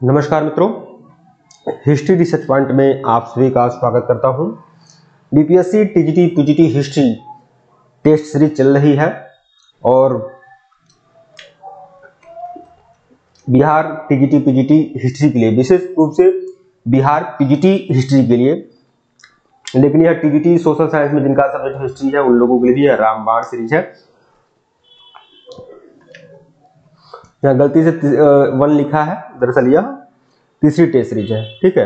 नमस्कार मित्रों, history research point में आप सभी का स्वागत करता हूं। BPSC TGT PGT history test series चल रही है और बिहार टीजीटी पीजीटी हिस्ट्री के लिए, विशेष रूप से बिहार पीजीटी हिस्ट्री के लिए, लेकिन यह टीजीटी सोशल साइंस में जिनका सब्जेक्ट हिस्ट्री है उन लोगों के लिए भी रामबाण सीरीज है। यहाँ गलती से 1 लिखा है, दरअसल यह तीसरी टेस्ट सीरीज है। ठीक है,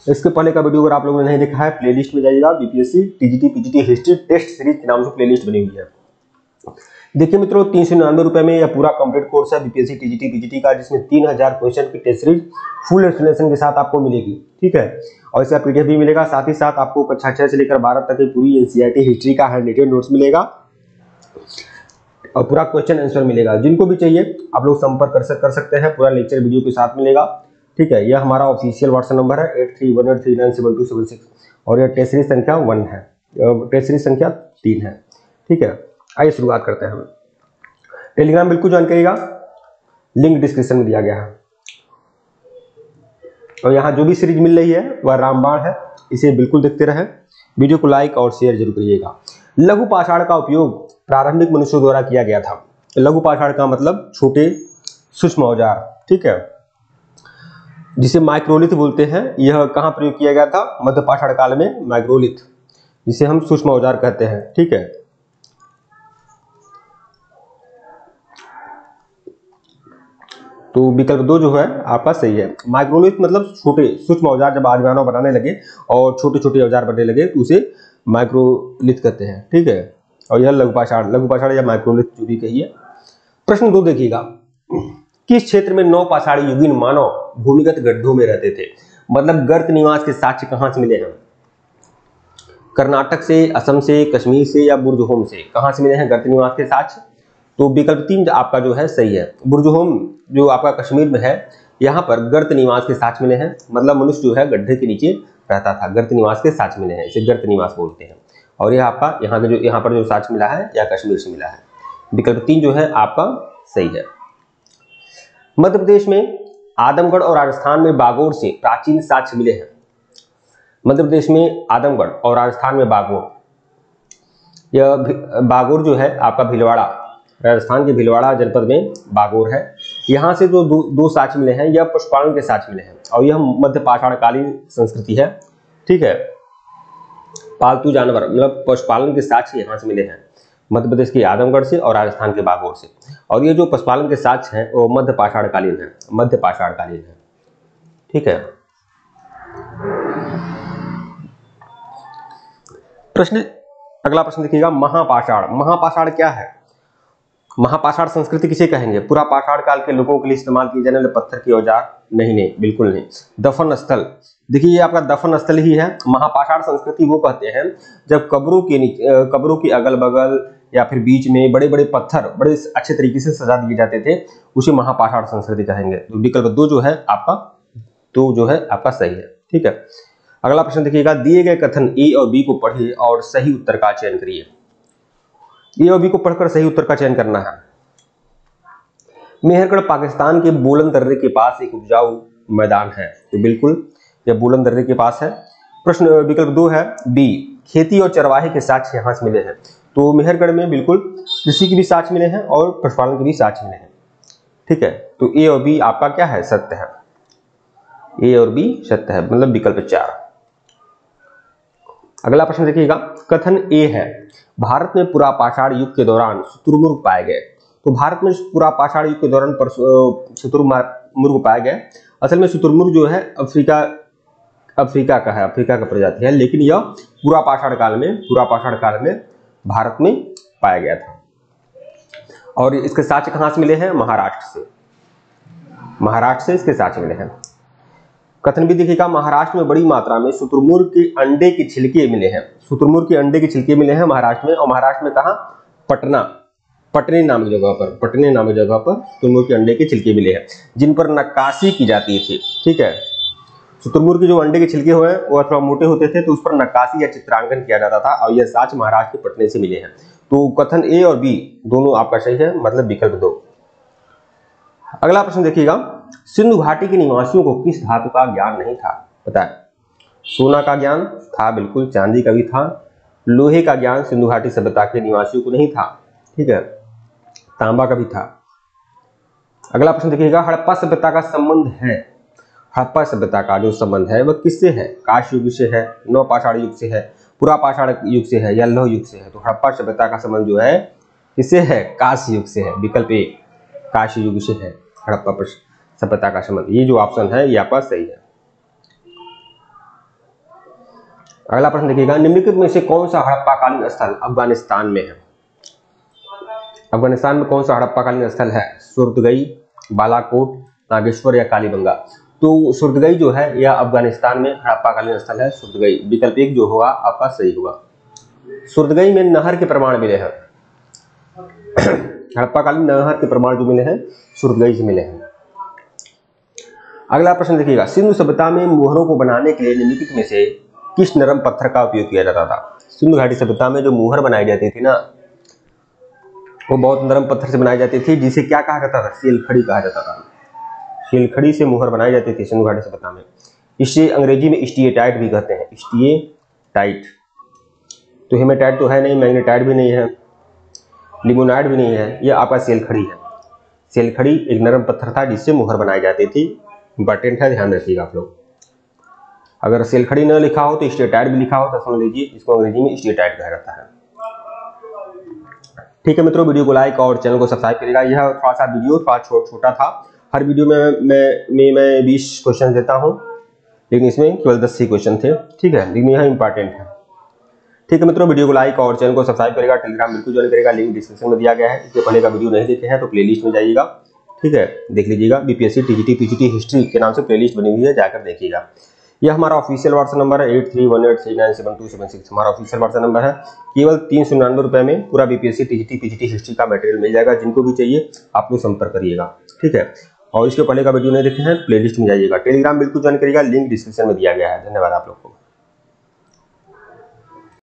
इसके पहले का वीडियो अगर आप लोगों ने नहीं देखा है, प्लेलिस्ट में जाइएगा। BPSC TGT PGT history test series के नाम से प्लेलिस्ट बनी हुई है। देखिए मित्रों, 399 रुपए में यह पूरा कंप्लीट कोर्स है बीपीएससी टीजीटी पीजीटी का, जिसमें 3000 क्वेश्चन की टेस्ट सीरीज फुल एक्सप्लेनेशन के साथ आपको मिलेगी। ठीक है, और इसका पीडीएफ भी मिलेगा। साथ ही साथ आपको कक्षा 6 से लेकर 12 तक की पूरी एनसीईआरटी हिस्ट्री का हैंड रिटेन नोट्स मिलेगा और पूरा क्वेश्चन आंसर मिलेगा। जिनको भी चाहिए आप लोग संपर्क कर सकते हैं, पूरा लेक्चर वीडियो के साथ मिलेगा। ठीक है, यह हमारा ऑफिशियल व्हाट्सएप नंबर है 8318397276 और यह टेस्ट सीरीज संख्या 1 है, टेस्ट सीरीज संख्या 3 है। ठीक है, आइए शुरुआत करते हैं। टेलीग्राम बिल्कुल ज्वाइन करिएगा, लिंक डिस्क्रिप्शन में दिया गया है। और यहाँ जो भी सीरीज मिल रही है वह रामबाण है, इसे बिल्कुल देखते रहें। वीडियो को लाइक और शेयर जरूर करिएगा। लघु पाषाण का उपयोग प्रारंभिक मनुष्यों द्वारा किया गया था। लघु पाषाण का मतलब छोटे सूक्ष्म औजार, ठीक है, जिसे माइक्रोलिथ बोलते हैं। यह कहाँ प्रयोग किया गया था? मध्य पाषाण काल में माइक्रोलिथ, जिसे हम सूक्ष्म औजार कहते हैं। ठीक है, तो विकल्प 2 जो है आपका सही है। माइक्रोलिथ मतलब छोटे सूक्ष्म औजार। जब आज मानव बनाने लगे और छोटे छोटे औजार बनने लगे तो उसे माइक्रोलिथ कहते हैं। ठीक है, और यह लघु पाषाण या माइक्रोलिथ जो भी कहिए। प्रश्न 2 देखिएगा, किस क्षेत्र में नौ पाषाणी युगीन मानव भूमिगत गड्ढों में रहते थे? मतलब गर्त निवास के साक्ष्य कहां से मिले हैं? कर्नाटक से, असम से, कश्मीर से या बुर्जहोम से? कहां से मिले हैं गर्त निवास के साक्ष्य? तो विकल्प 3 आपका जो है सही है। बुर्जहोम जो आपका कश्मीर में है, यहाँ पर गर्त निवास के साक्ष्य मिले हैं। मतलब मनुष्य जो है गड्ढे के नीचे रहता था, गर्त निवास के साक्ष्य मिले हैं, इसे गर्त निवास बोलते हैं। और यह आपका यहाँ पर जो साक्ष्य मिला है या कश्मीर से मिला है। विकल्प 3 जो है आपका सही है। मध्य प्रदेश में आदमगढ़ और राजस्थान में बागोर से प्राचीन साक्ष्य मिले हैं। मध्य प्रदेश में आदमगढ़ और राजस्थान में बागोर, यह बागोर जो है आपका भीलवाड़ा, राजस्थान के भीलवाड़ा जनपद में बागोर है। यहाँ से जो दो साक्ष्य मिले हैं, यह पशुपालन के साक्ष्य मिले हैं और यह मध्य पाषाणकालीन संस्कृति है। ठीक है, पालतू जानवर मतलब पशुपालन के साक्ष्य यहाँ से मिले हैं, मध्य प्रदेश के आदमगढ़ से और राजस्थान के बागोर से। और ये जो पशुपालन के साक्ष्य हैं वो मध्य पाषाणकालीन है, मध्य पाषाणकालीन है। ठीक है, अगला प्रश्न देखिएगा, महापाषाण क्या है? महापाषाण संस्कृति किसे कहेंगे? पूरा पाषाण काल के लोगों के लिए इस्तेमाल किए जाने वाले पत्थर के औजार? नहीं, बिल्कुल नहीं। दफन स्थल, देखिए ये आपका दफन स्थल ही है। महापाषाण संस्कृति वो कहते हैं जब कब्रों के अगल बगल या फिर बीच में बड़े बड़े पत्थर बड़े अच्छे तरीके से सजा दिए जाते थे, उसे महापाषाण संस्कृति कहेंगे। तो विकल्प 2 जो है आपका सही है। ठीक है, अगला प्रश्न देखिएगा, दिए गए कथन ए और बी को पढ़िए और सही उत्तर का चयन करिए। ए और बी को पढ़कर सही उत्तर का चयन करना है। मेहरगढ़ पाकिस्तान के बोलन दर्रे के पास एक उपजाऊ मैदान है। तो बिल्कुल यह बोलन दर्रे के पास है। प्रश्न विकल्प 2 है बी, खेती और चरवाहे के साक्ष्य यहाँ से मिले हैं। तो मेहरगढ़ में बिल्कुल कृषि के भी साक्ष्य मिले हैं और पशुपालन के भी साक्ष्य मिले हैं। ठीक है, तो ए और बी आपका क्या है? सत्य है। ए और बी सत्य है, मतलब विकल्प 4। अगला प्रश्न देखिएगा, कथन ए है, भारत में पुरा पाषाण युग के दौरान शुतुरमुर्ग पाए गए। तो भारत में पुरा पाषाण युग के दौरान शुतुरमुर्ग पाए गए। असल में शुतुरमुर्ग जो है अफ्रीका का है, अफ्रीका का प्रजाति है, लेकिन यह पुरा पाषाण काल में भारत में पाया गया था। और इसके साक्ष्य कहां से मिले हैं? महाराष्ट्र से इसके साक्ष्य मिले हैं। कथन भी देखिएगा, महाराष्ट्र में बड़ी मात्रा में शुतुरमुर्ग के अंडे के छिलके मिले हैं। शुतुरमुर्ग के अंडे के छिलके मिले हैं महाराष्ट्र में। और महाराष्ट्र में कहा? पटने नामक जगह पर शुतुरमुर्ग के अंडे के छिलके मिले हैं, जिन पर नक्काशी की जाती थी। ठीक है, शुतुरमुर्ग के जो अंडे के छिलके हुए वो थोड़ा मोटे होते थे, तो उस पर नक्काशी या चित्रांकन किया जाता था और यह साक्ष्य महाराष्ट्र के पटने से मिले हैं। तो कथन ए और बी दोनों आपका सही है, मतलब विकल्प 2। अगला प्रश्न देखिएगा, सिंधु घाटी के निवासियों को किस धातु का ज्ञान नहीं था? पता है, सोना का ज्ञान था, बिल्कुल, चांदी का भी था, लोहे का ज्ञान सिंधु घाटी सभ्यता के निवासियों को नहीं था, ठीक है, तांबा का भी था। अगला प्रश्न देखिएगा, हड़प्पा सभ्यता का संबंध है, हड़प्पा सभ्यता का जो संबंध है वह किससे है? कांस्य युग से है, नवपाषाण युग से है, पुरापाषाण युग से है या लौह युग से है? तो हड़प्पा सभ्यता का संबंध जो है किससे है? कांस्य युग से है। विकल्प ए कांस्य युग से है हड़प्पा सभ्यता का संबंध। ये जो ऑप्शन है ये आपका सही है। अगला प्रश्न देखिएगा, निम्नलिखित में से कौन सा हड़प्पाकालीन स्थल अफगानिस्तान में है? अफगानिस्तान में कौन सा हड़प्पाकालीन स्थल है? सुरतगई, बालाकोट, नागेश्वर या कालीबंगा? तो सुरतगई जो है यह अफगानिस्तान में हड़प्पाकालीन स्थल है, सुरतगई। विकल्प एक जो होगा आपका सही होगा। सुरतगई में नहर के प्रमाण मिले हैं, हड़प्पाकालीन नहर के प्रमाण जो मिले हैं सुरतगई से मिले हैं। अगला प्रश्न देखिएगा, सिंधु सभ्यता में मोहरों को बनाने के लिए निम्नलिखित में से किस नरम पत्थर का उपयोग किया जाता था? सिंधु घाटी सभ्यता में जो मोहर बनाई जाती थी ना, वो बहुत नरम पत्थर से बनाई जाती थी, जिसे क्या कहा जाता था? सेलखड़ी कहा जाता था। सेलखड़ी से मोहर बनाई जाती थी सिंधु घाटी सभ्यता में। इसे अंग्रेजी में स्टीएटाइट भी कहते हैं, स्टीएटाइट। तो हेमेटाइट तो है नहीं, मैग्नेटाइट भी नहीं है, लिमोनाइट भी नहीं है, यह आपका सेलखड़ी है। सेलखड़ी एक नरम पत्थर था जिससे मोहर बनाई जाती थी। इंपॉर्टेंट है, ध्यान रखिएगा आप लोग। अगर सेलखड़ी न लिखा हो तो स्टीएटाइट भी लिखा हो तो समझ लीजिए इसको अंग्रेजी में स्टीएटाइट कहा जाता है। ठीक है मित्रों, वीडियो को लाइक और चैनल को सब्सक्राइब करिएगा। यह थोड़ा सा वीडियो थोड़ा छोटा था, हर वीडियो में मैं 20 क्वेश्चन देता हूं, लेकिन इसमें केवल 10 ही क्वेश्चन थे, ठीक है, लेकिन यह इंपॉर्टेंट है। ठीक है मित्रों, वीडियो को लाइक और चैनल को सब्सक्राइब करेगा, टेलीग्राम बिल्कुल ज्वाइन करेगा, लिंक डिस्क्रिप्शन में दिया गया है। इससे पहले का वीडियो नहीं देखे हैं तो प्लेलिस्ट में जाइएगा, ठीक है, देख लीजिएगा। बीपीएससी, टीजीटी, पीजीटी हिस्ट्री के नाम से प्लेलिस्ट बनी हुई है, जाकर देखिएगा। यह हमारा ऑफिशियल व्हाट्सएप नंबर है 8318397276, हमारा ऑफिशियल व्हाट्सएप नंबर है। केवल 399 रुपए में पूरा बीपीएससी, टीजीटी, पीजीटी हिस्ट्री का मटेरियल मिल जाएगा। जिनको भी चाहिए आप लोग संपर्क करिएगा, ठीक है। और इसके पहले का वीडियो नहीं देखे हैं प्लेलिस्ट में जाइएगा। टेलीग्राम बिल्कुल ज्वाइन करिएगा, लिंक डिस्क्रिप्शन में दिया गया है। धन्यवाद आप लोग को।